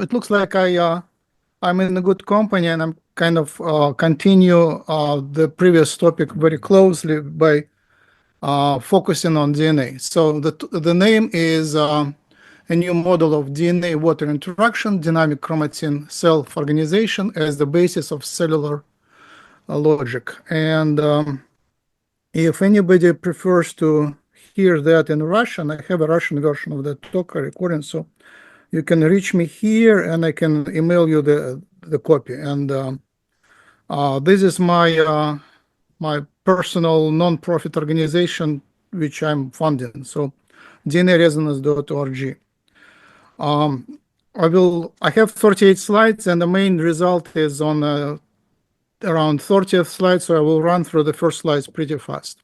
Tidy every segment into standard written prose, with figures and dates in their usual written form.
it looks like I'm in a good company, and I'm kind of continue the previous topic very closely by focusing on DNA. So the name is a new model of DNA-water interaction, dynamic chromatin self-organization as the basis of cellular logic. And if anybody prefers to hear that in Russian, I have a Russian version of the talk recording, so you can reach me here, and I can email you the copy. And this is my personal non-profit organization, which I'm funding. So dnaresonance.org. I have 38 slides, and the main result is on around 30th slide, so I will run through the first slides pretty fast.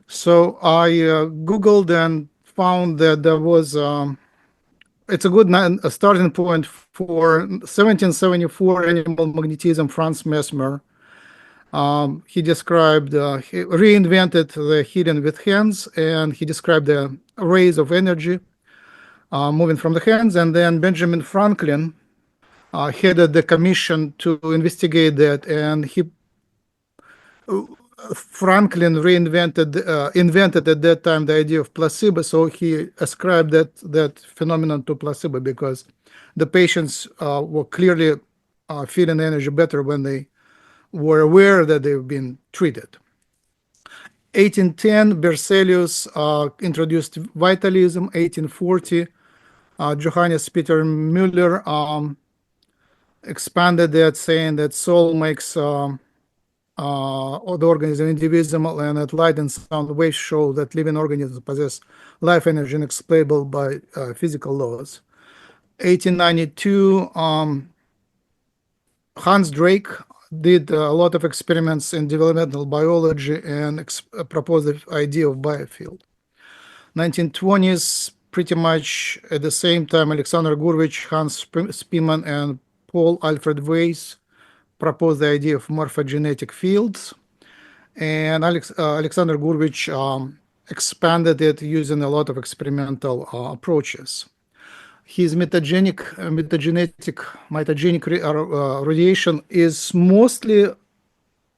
So I Googled and found that there was it's a good starting point for 1774 animal magnetism, Franz Mesmer. He described, he reinvented the heating with hands, and he described the rays of energy moving from the hands. And then Benjamin Franklin headed the commission to investigate that, and Franklin invented at that time the idea of placebo, so he ascribed that phenomenon to placebo because the patients were clearly feeling energy better when they were aware that they've been treated. 1810, Berzelius introduced vitalism. 1840, Johannes Peter Müller expanded that, saying that soul makes the organism indivisible, and that light and sound waves show that living organisms possess life energy inexplicable by physical laws. 1892, Hans Drake did a lot of experiments in developmental biology and proposed the idea of Biofield. 1920s, pretty much at the same time, Alexander Gurevich, Hans Spemann, and Paul Alfred Weiss proposed the idea of morphogenetic fields, and Alexander Gurevich expanded it using a lot of experimental approaches. His mitogenic radiation is mostly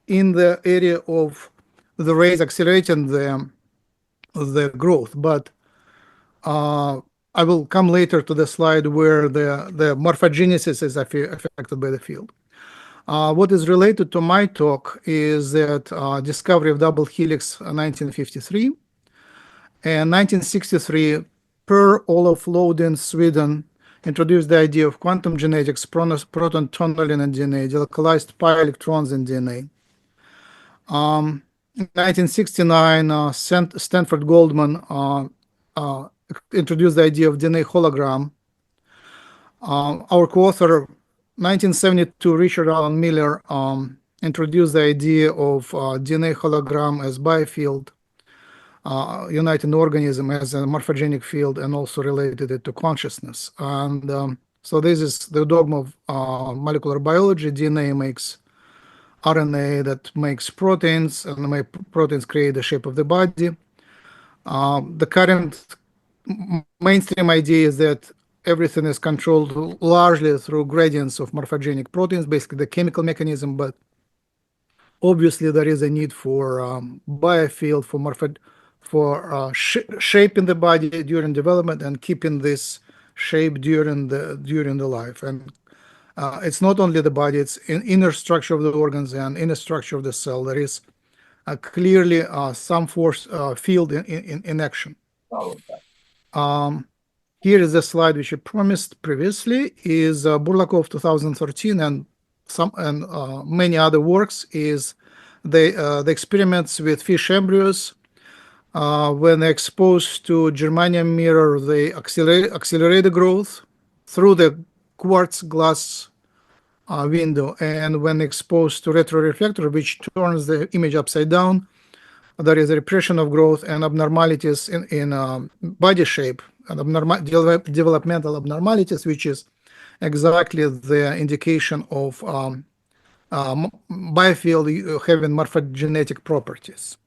in the area of the rays accelerating the growth, but I will come later to the slide where the morphogenesis is affected by the field. What is related to my talk is that discovery of double helix 1953, and 1963, Per Olof Lodin, Sweden, introduced the idea of quantum genetics, proton tunneling in DNA, delocalized pi electrons in DNA. 1969, Stanford Goldman introduced the idea of DNA hologram. Our co-author, 1972, Richard Alan Miller, introduced the idea of DNA hologram as Biofield, uniting organism as a morphogenic field, and also related it to consciousness. And so this is the dogma of molecular biology. DNA makes RNA that makes proteins, and proteins create the shape of the body. The current mainstream idea is that everything is controlled largely through gradients of morphogenic proteins, basically the chemical mechanism, but obviously there is a need for biofield, for shaping the body during development and keeping this shape during the life. And it's not only the body, it's inner structure of the organs and inner structure of the cell. There is clearly some force field in action. Here is the slide which I promised previously, is Burlakov 2013 and many other works, is the experiments with fish embryos. When exposed to germanium mirror, they accelerate the growth through the quartz glass window, and when exposed to retroreflector, which turns the image upside down, there is a repression of growth and abnormalities in body shape and developmental abnormalities, which is exactly the indication of biofield having morphogenetic properties.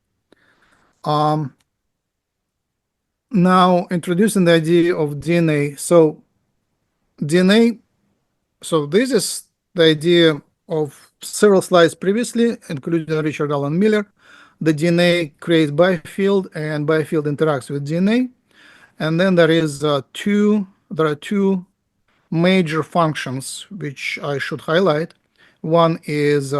Now, introducing the idea of DNA. So DNA So this is the idea of several slides previously, including Richard Alan Miller. The DNA creates Biofield, and Biofield interacts with DNA. And then there are two major functions which I should highlight. One is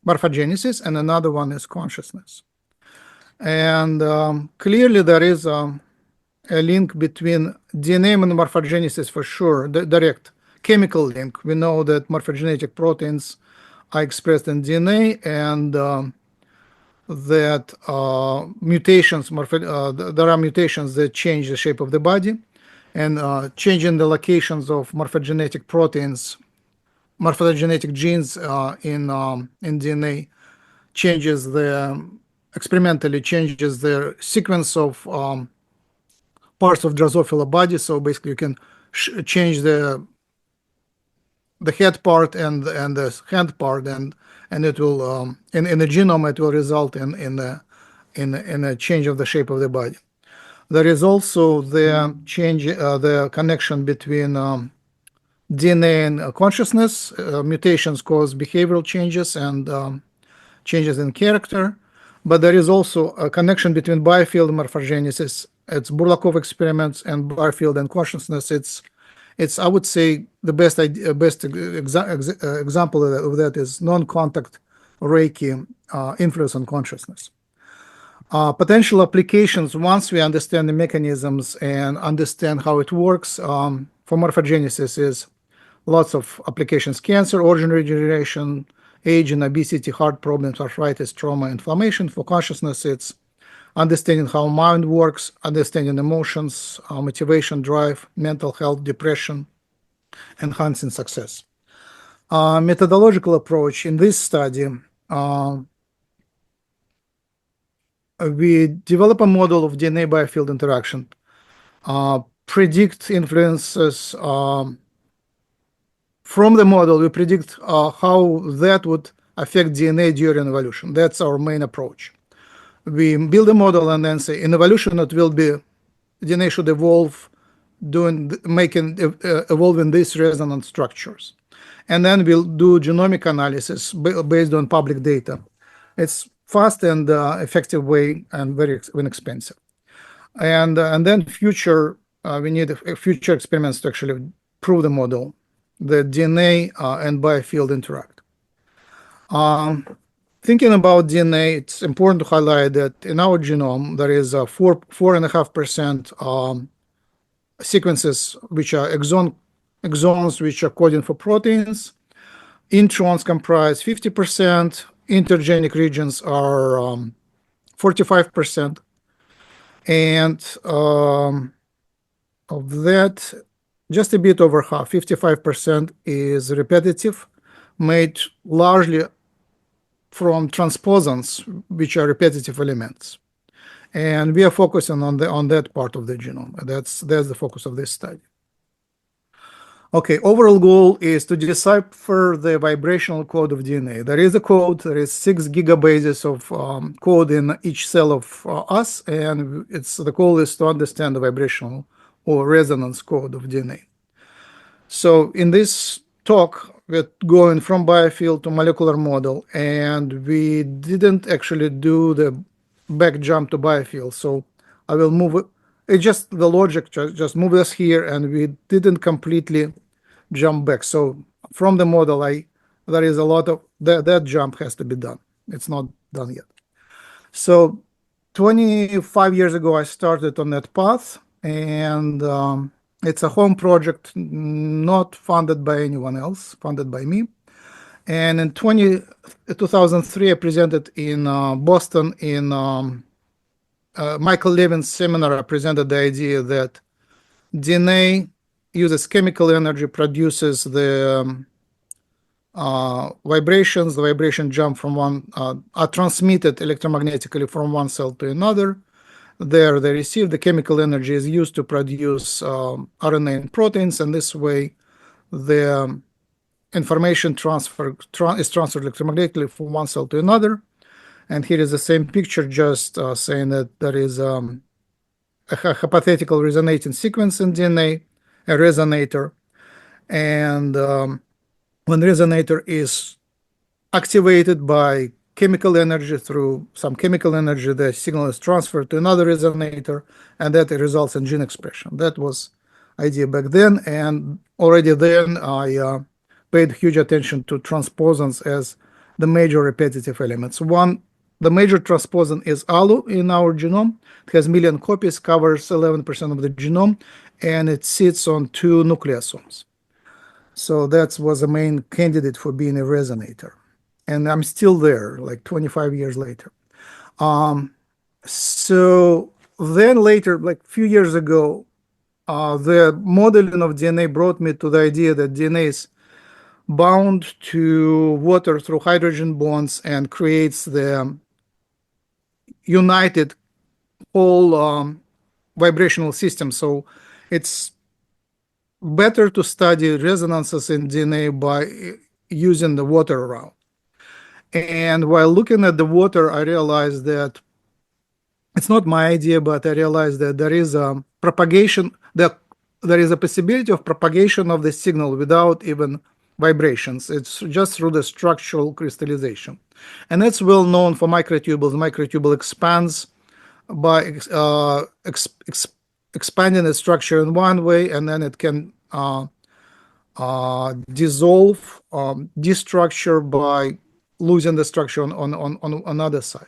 morphogenesis, and another one is consciousness. And clearly there is a link between DNA and morphogenesis for sure, the direct chemical link. We know that morphogenetic proteins are expressed in DNA, and that there are mutations that change the shape of the body, and changing the locations of morphogenetic proteins, morphogenetic genes in DNA experimentally changes the sequence of parts of Drosophila body. So basically, you can change the head part and the hand part, and it will in the genome it will result in a change of the shape of the body. There is also the the connection between DNA and consciousness. Mutations cause behavioral changes and changes in character, but there is also a connection between Biofield and morphogenesis. It's Burlakov experiments and Biofield and consciousness. It's I would say the best example of that is non-contact Reiki influence on consciousness. Potential applications, once we understand the mechanisms and understand how it works, for morphogenesis is lots of applications: cancer, organ regeneration, aging, obesity, heart problems, arthritis, trauma, inflammation. For consciousness, it's understanding how mind works, understanding emotions, motivation, drive, mental health, depression, enhancing success. Methodological approach in this study, we develop a model of DNA Biofield interaction, predict influences. From the model, we predict how that would affect DNA during evolution. That's our main approach. We build a model and then say, in evolution, it will be DNA should evolve, evolving these resonant structures, and then we'll do genomic analysis based on public data. It's fast and effective way, and very inexpensive. And then we need future experiments to actually prove the model that DNA and Biofield interact. Thinking about DNA, it's important to highlight that in our genome there is 4.5% sequences which are exons which are coding for proteins. Introns comprise 50%. Intergenic regions are 45%, and of that, just a bit over half, 55%, is repetitive, made largely from transposons, which are repetitive elements. And we are focusing on that part of the genome. That's the focus of this study. Okay, overall goal is to decipher the vibrational code of DNA. There is a code. There is 6 gigabases of code in each cell of us, and the goal is to understand the vibrational or resonance code of DNA. So in this talk, we're going from Biofield to molecular model, and we didn't actually do the back jump to Biofield. So I will move it. It's just the logic just move us here, and we didn't completely jump back. So from the model, there is a lot of that jump has to be done. It's not done yet. So 25 years ago, I started on that path, and it's a home project, not funded by anyone else, funded by me. And in 2003, I presented in Boston in Michael Levin's seminar. I presented the idea that DNA uses chemical energy, produces the vibrations. The vibration jump from are transmitted electromagnetically from one cell to another. There they receive the chemical energy is used to produce RNA and proteins, and this way the information is transferred electromagnetically from one cell to another. And here is the same picture, just saying that there is a hypothetical resonating sequence in DNA, a resonator, And when resonator is activated by chemical energy, through some chemical energy, the signal is transferred to another resonator, and that results in gene expression. That was idea back then, and already then I paid huge attention to transposons as the major repetitive elements. The major transposon is alu in our genome. It has 1,000,000 copies, covers 11% of the genome, and it sits on 2 nucleosomes. So that was the main candidate for being a resonator. And I'm still there, like 25 years later. So then later, like a few years ago, the modeling of DNA brought me to the idea that DNA is bound to water through hydrogen bonds and creates the united whole vibrational system. So it's better to study resonances in DNA by using the water around. And while looking at the water, I realized that it's not my idea, but I realized that there is a propagation, that there is a possibility of propagation of the signal without even vibrations. It's just through the structural crystallization. And that's well known for microtubules. Microtubule expands by expanding the structure in one way, and then it can dissolve, destructure by losing the structure on another side.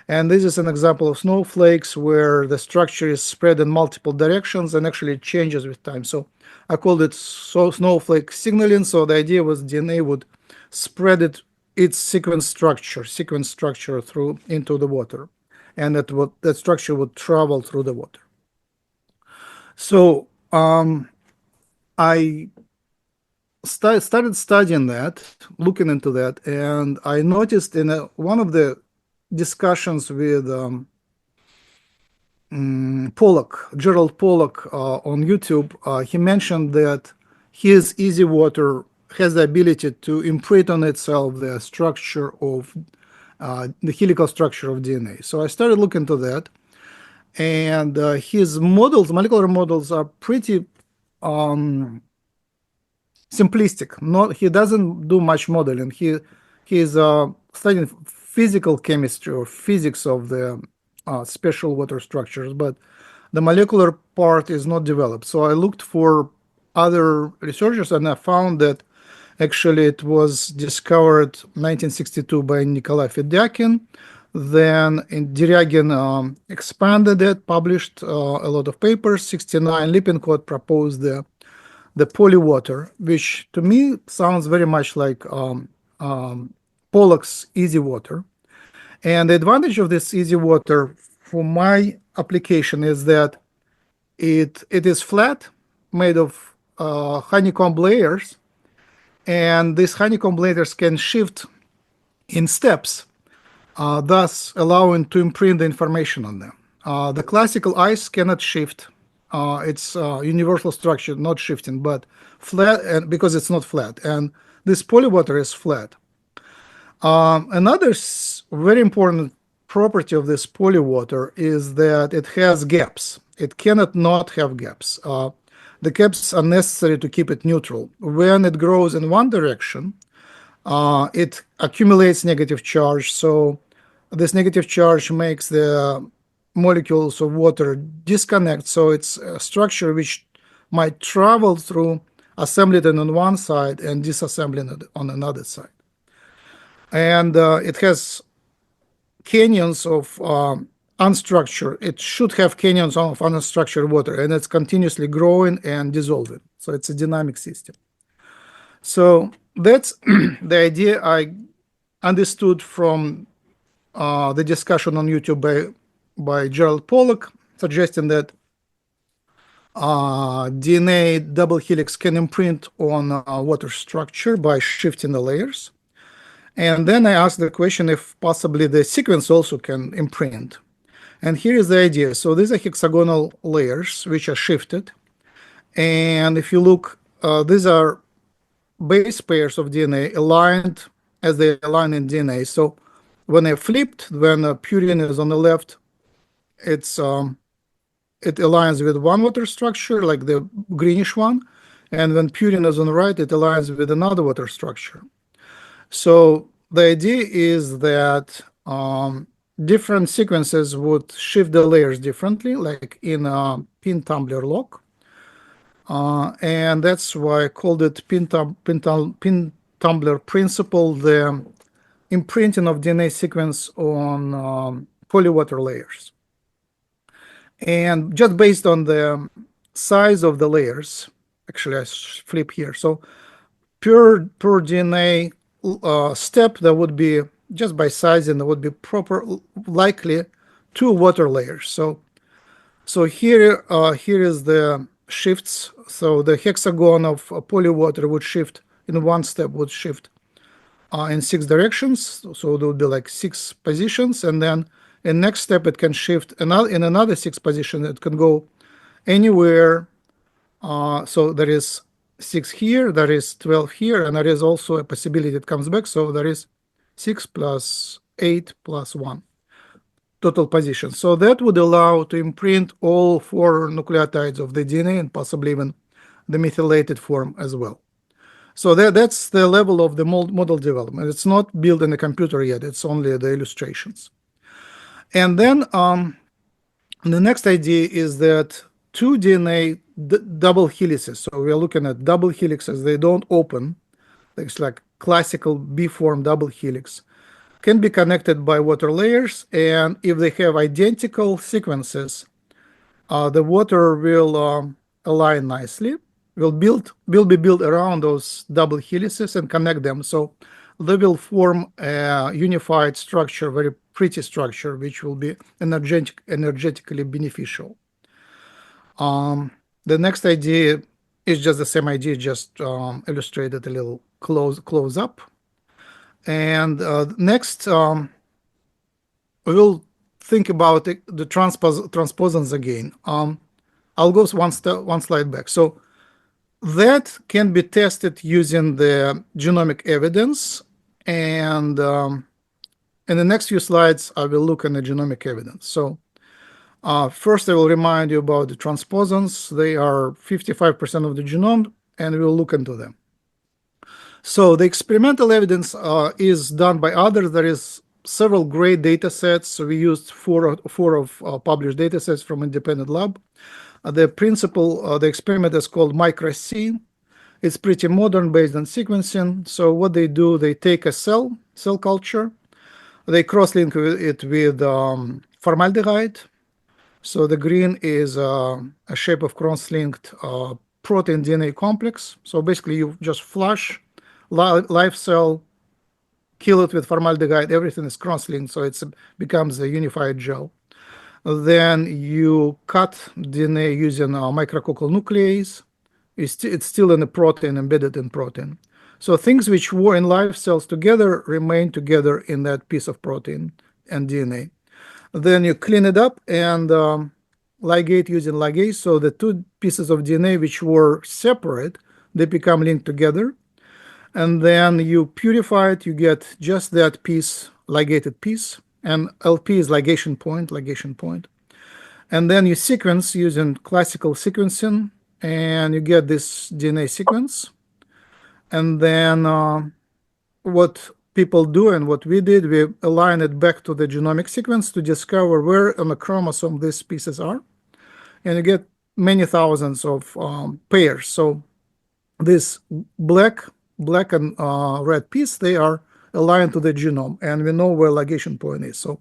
And this is an example of snowflakes where the structure is spread in multiple directions and actually changes with time. So I called it snowflake signaling. So the idea was DNA would spread its sequence structure through into the water, and that structure would travel through the water. So I started studying that, looking into that, and I noticed in one of the discussions with Gerald Pollock on YouTube, he mentioned that his easy water has the ability to imprint on itself the structure of the helical structure of DNA. So I started looking into that, and his models, molecular models, are pretty simplistic. He doesn't do much modeling. He's studying physical chemistry or physics of the special water structures, but the molecular part is not developed. So I looked for other researchers, and I found that actually it was discovered 1962 by Nikolai Fedyakin. Then Derived expanded it, published a lot of papers. 69, Lippincott proposed the polywater, which to me sounds very much like Pollock's easy water. And the advantage of this easy water for my application is that it is flat, made of honeycomb layers, and these honeycomb layers can shift in steps, thus allowing to imprint the information on them. The classical ice cannot shift. It's universal structure, not shifting, but flat, and because it's not flat. And this polywater is flat. Another very important property of this polywater is that it has gaps. It cannot not have gaps. The gaps are necessary to keep it neutral. When it grows in one direction, it accumulates negative charge. So this negative charge makes the molecules of water disconnect. So it's a structure which might travel through assembling it on one side and disassembling it on another side. And it has canyons of unstructured. It should have canyons of unstructured water, and it's continuously growing and dissolving. So it's a dynamic system. So that's the idea I understood from the discussion on YouTube by Gerald Pollock, suggesting that DNA double helix can imprint on water structure by shifting the layers. And then I asked the question if possibly the sequence also can imprint. And here is the idea. So these are hexagonal layers which are shifted. And if you look, these are base pairs of DNA aligned as they align in DNA. So when they're flipped, when purine is on the left, it aligns with one water structure, like the greenish one. And when purine is on the right, it aligns with another water structure. So the idea is that different sequences would shift the layers differently, like in a pin tumbler lock. And that's why I called it pin tumbler principle, the imprinting of DNA sequence on polywater layers. And just based on the size of the layers, actually I flip here. So per DNA step, there would be, just by sizing, there would be likely 2 water layers. So here is the shifts. So the hexagon of polywater would shift in one step, would shift in 6 directions. So there would be like 6 positions, and then in next step it can shift in another 6 positions. It can go anywhere. So there is 6 here, there is 12 here, and there is also a possibility it comes back. So there is 6 plus 8 plus 1 total positions. So that would allow to imprint all 4 nucleotides of the DNA and possibly even the methylated form as well. So that's the level of the model development. It's not built in the computer yet. It's only the illustrations. And then the next idea is that 2 DNA double helices. So we are looking at double helixes. They don't open. It's like classical B-form double helix. Can be connected by water layers, and if they have identical sequences, the water will align nicely. Will be built around those double helices and connect them. So they will form a unified structure, very pretty structure, which will be energetically beneficial. The next idea is just the same idea, just illustrated a little close up. And next, we will think about the transposons again. I'll go one slide back. So that can be tested using the genomic evidence. And in the next few slides, I will look at the genomic evidence. So first, I will remind you about the transposons. They are 55% of the genome, and we'll look into them. So the experimental evidence is done by others. There is several great data sets. So we used four of published data sets from independent lab. The principle, the experiment is called microC. It's pretty modern, based on sequencing. So what they do, they take a cell culture, they cross-link it with formaldehyde. So the green is a shape of cross-linked protein DNA complex. So basically, you just flush live cell, kill it with formaldehyde, everything is cross-linked, so it becomes a unified gel. Then you cut DNA using a micrococcal nuclease. It's still in the protein, embedded in protein. So things which were in live cells together remain together in that piece of protein and DNA. Then you clean it up and ligate using ligase. So the 2 pieces of DNA which were separate, they become linked together. And then you purify it, you get just that piece, ligated piece, and LP is ligation point. And then you sequence using classical sequencing, and you get this DNA sequence. And then what people do and what we did, we align it back to the genomic sequence to discover where on the chromosome these pieces are. And you get many thousands of pairs. So this black and red piece, they are aligned to the genome, and we know where ligation point is. So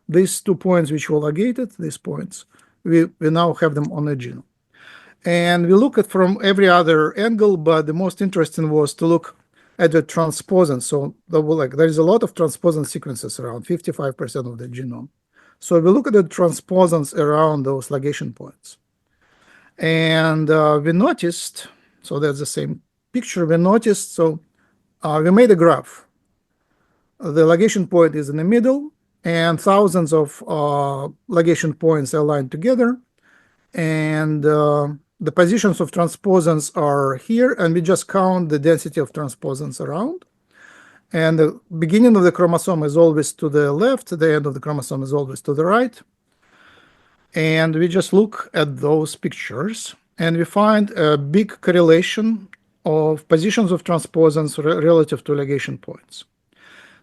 these 2 points which were ligated, these points, we now have them on the genome. And we look at from every other angle, but the most interesting was to look at the transposons. So there's a lot of transposon sequences around, 55% of the genome. So we look at the transposons around those ligation points. And we noticed, so that's the same picture we noticed. So we made a graph. The ligation point is in the middle, and thousands of ligation points are aligned together. And the positions of transposons are here, and we just count the density of transposons around. And the beginning of the chromosome is always to the left, the end of the chromosome is always to the right. And we just look at those pictures. and we find a big correlation of positions of transposons relative to ligation points.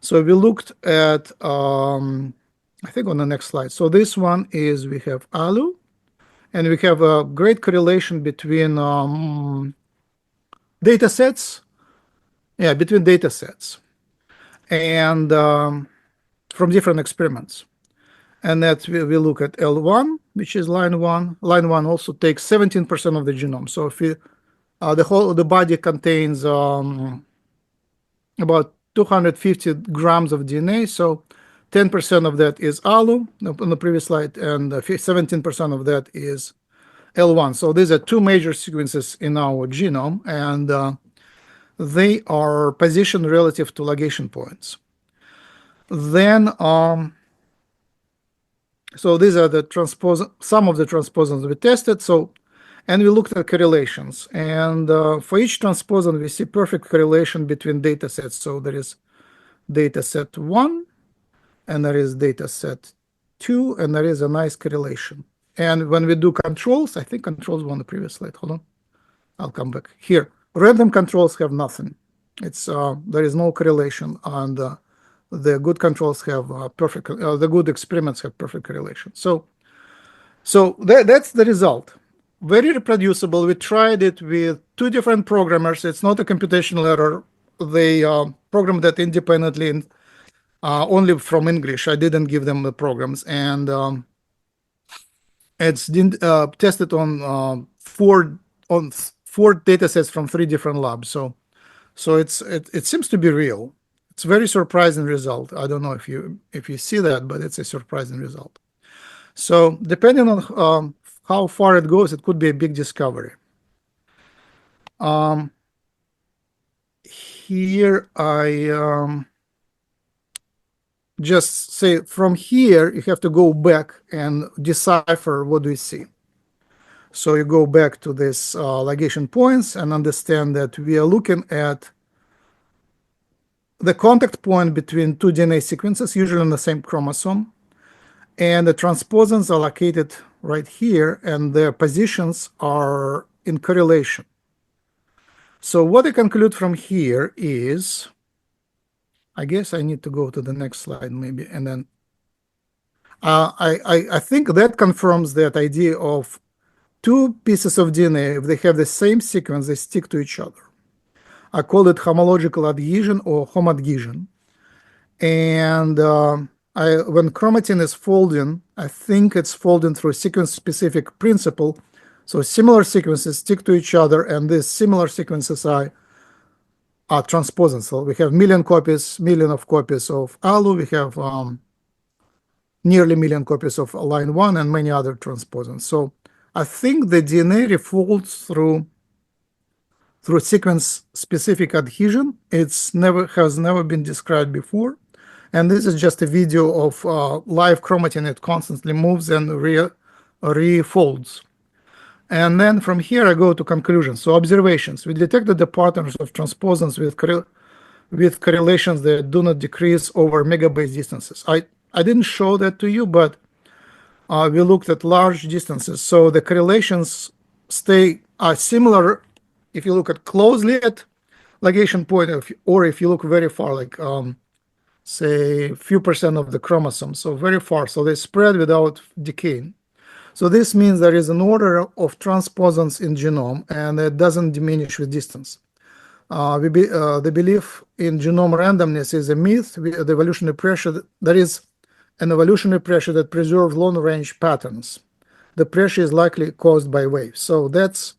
So we looked at, I think on the next slide. So this one is, we have ALU, and we have a great correlation between data sets. Yeah, between data sets and from different experiments. And that we look at L1, which is line 1. Line 1 also takes 17% of the genome. So if the body contains about 250 grams of DNA, so 10% of that is ALU on the previous slide, and 17% of that is L1. So these are two major sequences in our genome, and they are positioned relative to ligation points. Then, so these are the some of the transposons we tested. So, and we looked at correlations. And for each transposon, we see perfect correlation between data sets. So there is data set 1, and there is data set 2, and there is a nice correlation. And when we do controls, I think controls were on the previous slide. Hold on, I'll come back here. Random controls have nothing. It's there is no correlation, and the good controls have perfect. The good experiments have perfect correlation. So that's the result. Very reproducible. We tried it with 2 different programmers. It's not a computational error. They programmed that independently, and only from English. I didn't give them the programs, and it's tested on 4 data sets from 3 different labs. So it seems to be real. It's a very surprising result. I don't know if you see that, but it's a surprising result. So depending on how far it goes, it could be a big discovery. Here I just say from here you have to go back and decipher what we see. So you go back to this ligation points and understand that we are looking at the contact point between 2 DNA sequences, usually on the same chromosome, and the transposons are located right here, and their positions are in correlation. So what I conclude from here is, I guess I need to go to the next slide maybe, and then I think that confirms that idea of 2 pieces of DNA, if they have the same sequence, they stick to each other. I call it homological adhesion or homadhesion. And when chromatin is folding, I think it's folding through a sequence-specific principle. So similar sequences stick to each other, and these similar sequences are transposons. So we have million of copies of ALU. We have nearly million copies of line 1 and many other transposons. So I think the DNA refolds through sequence-specific adhesion. Has never been described before, and this is just a video of live chromatin. It constantly moves and refolds. And then from here I go to conclusions. So observations: we detected the patterns of transposons with correlations that do not decrease over megabase distances. I didn't show that to you, but we looked at large distances. So the correlations are similar if you look at closely at ligation point, or if you look very far, like say a few percent of the chromosome, so very far. So they spread without decaying. So this means there is an order of transposons in genome, and it doesn't diminish with distance. The belief in genome randomness is a myth. The evolutionary pressure, there is an evolutionary pressure that preserves long-range patterns. The pressure is likely caused by waves. So that's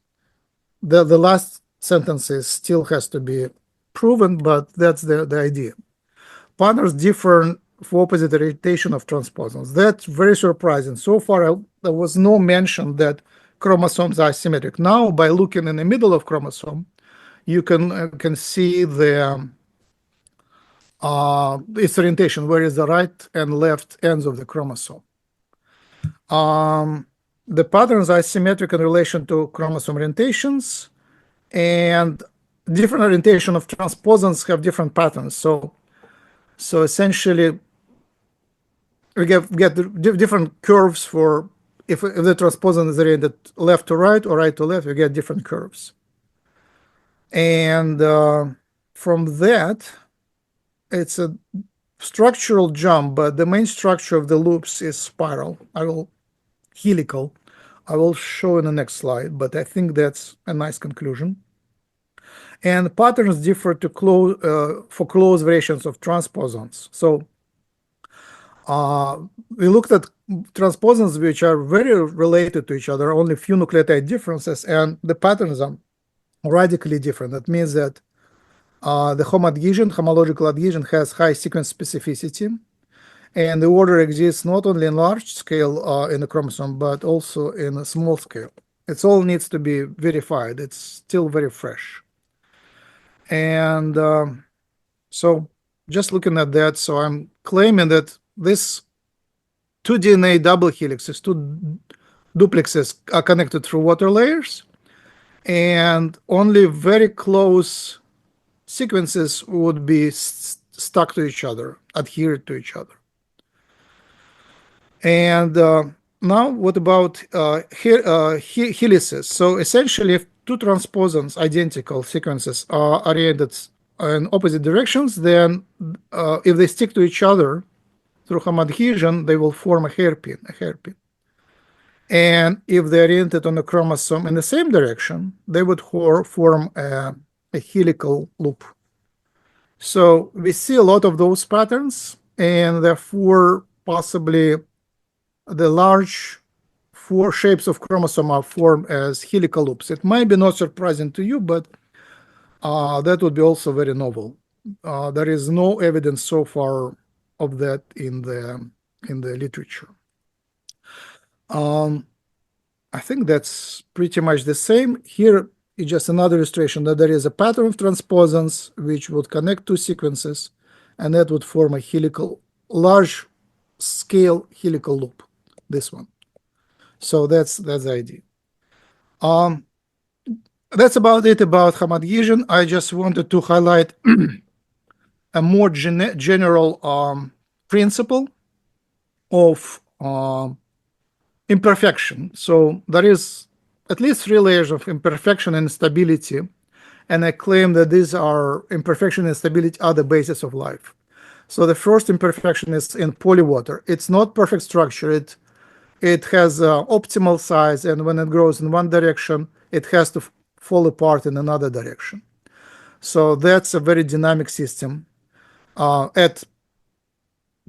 the last sentence still has to be proven, but that's the idea. Patterns differ for opposite orientation of transposons. That's very surprising. So far, there was no mention that chromosomes are symmetric. Now, by looking in the middle of chromosome, you can see the its orientation, where is the right and left ends of the chromosome. The patterns are symmetric in relation to chromosome orientations, and different orientation of transposons have different patterns. So essentially, we get different curves for if the transposon is oriented left to right or right to left, you get different curves. And from that, it's a structural jump, but the main structure of the loops is spiral. Helical. I will show in the next slide, but I think that's a nice conclusion. And patterns differ for close variations of transposons. So we looked at transposons which are very related to each other, only few nucleotide differences, and the patterns are radically different. That means that the homological adhesion has high sequence specificity, and the order exists not only in large scale in the chromosome, but also in a small scale. It all needs to be verified. It's still very fresh. And so just looking at that, so I'm claiming that this 2 DNA double helixes, 2 duplexes are connected through water layers, and only very close sequences would be stuck to each other, adhered to each other. And now what about helices? So essentially, if 2 transposons, identical sequences, are oriented in opposite directions, then if they stick to each other through homodhesion, they will form a hairpin. And if they're oriented on a chromosome in the same direction, they would form a helical loop. So we see a lot of those patterns, and therefore possibly the large 4 shapes of chromosome are formed as helical loops. It might be not surprising to you, but that would be also very novel. There is no evidence so far of that in the literature. I think that's pretty much the same. Here is just another illustration that there is a pattern of transposons which would connect 2 sequences, and that would form a large scale helical loop, this one. So that's the idea. That's about it about homodhesion. I just wanted to highlight a more general principle of imperfection. So there is at least 3 layers of imperfection and instability, and I claim that these are imperfection and instability are the basis of life. So the first imperfection is in polywater. It's not perfect structure. It has optimal size, and when it grows in one direction, it has to fall apart in another direction. So that's a very dynamic system at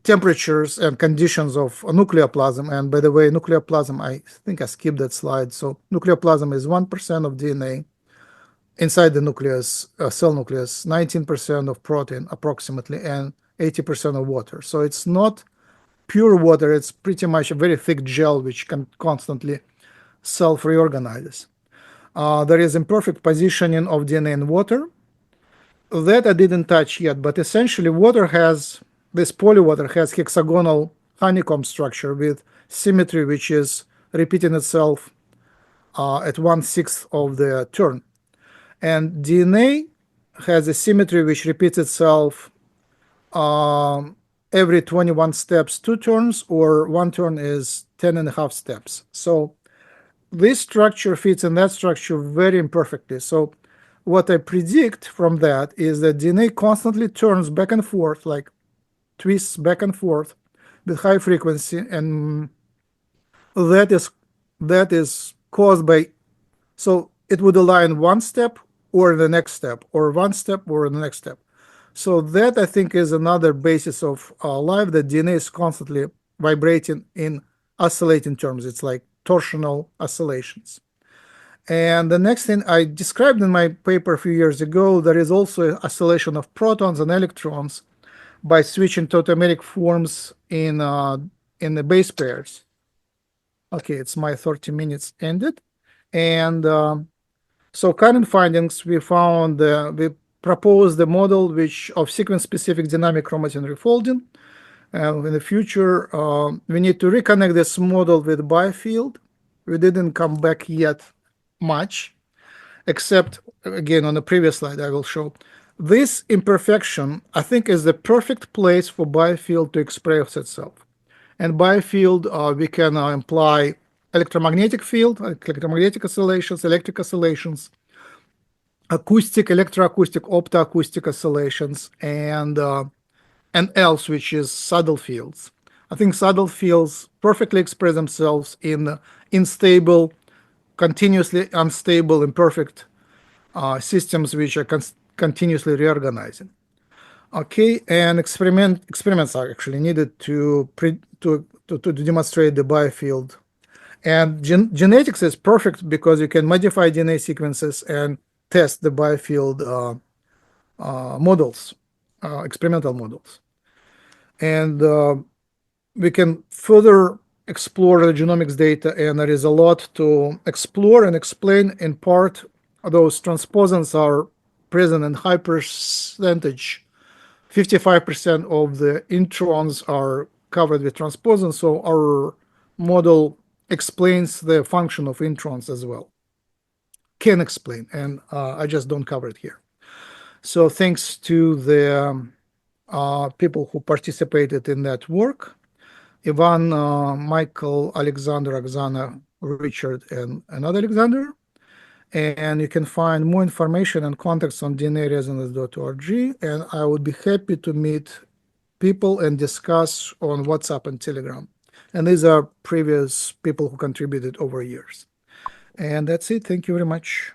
temperatures and conditions of nucleoplasm. And by the way, nucleoplasm, I think I skipped that slide. So nucleoplasm is 1% of DNA inside the nucleus, cell nucleus, 19% of protein approximately, and 80% of water. So it's not pure water. It's pretty much a very thick gel which can constantly self-reorganize. There is imperfect positioning of DNA in water. That I didn't touch yet, but essentially this polywater has hexagonal honeycomb structure with symmetry which is repeating itself at 1/6 of the turn. And DNA has a symmetry which repeats itself every 21 steps, 2 turns, or 1 turn is 10.5 steps. So this structure fits in that structure very imperfectly. So what I predict from that is that DNA constantly turns back and forth, like twists back and forth with high frequency, and that is caused by, so it would align one step or the next step, or one step or the next step. So that, I think, is another basis of life, that DNA is constantly vibrating in oscillating terms. It's like torsional oscillations. And the next thing I described in my paper a few years ago, there is also oscillation of protons and electrons by switching tautomeric forms in the base pairs. Okay, it's my 30 minutes ended. And so current findings, we found, we proposed the model of sequence-specific dynamic chromatin refolding. In the future, we need to reconnect this model with Biofield. We didn't come back yet much, except, again, on the previous slide, I will show. This imperfection, I think, is the perfect place for Biofield to express itself. And Biofield, we can imply electromagnetic field, electromagnetic oscillations, electric oscillations, acoustic, electroacoustic, optoacoustic oscillations, and else, which is subtle fields. I think subtle fields perfectly express themselves in unstable, continuously unstable, imperfect systems which are continuously reorganizing. Okay, and experiments are actually needed to demonstrate the biofield. And genetics is perfect because you can modify DNA sequences and test the biofield models, experimental models. And we can further explore the genomics data, and there is a lot to explore and explain. In part, those transposons are present in high percentage. 55% of the introns are covered with transposons, so our model explains the function of introns as well. Can explain, and I just don't cover it here. So thanks to the people who participated in that work: Ivan, Michael, Alexander, Oksana, Richard, and another Alexander. And you can find more information and contacts on dnaresonance.org. And I would be happy to meet people and discuss on WhatsApp and Telegram. And these are previous people who contributed over years. And that's it. Thank you very much.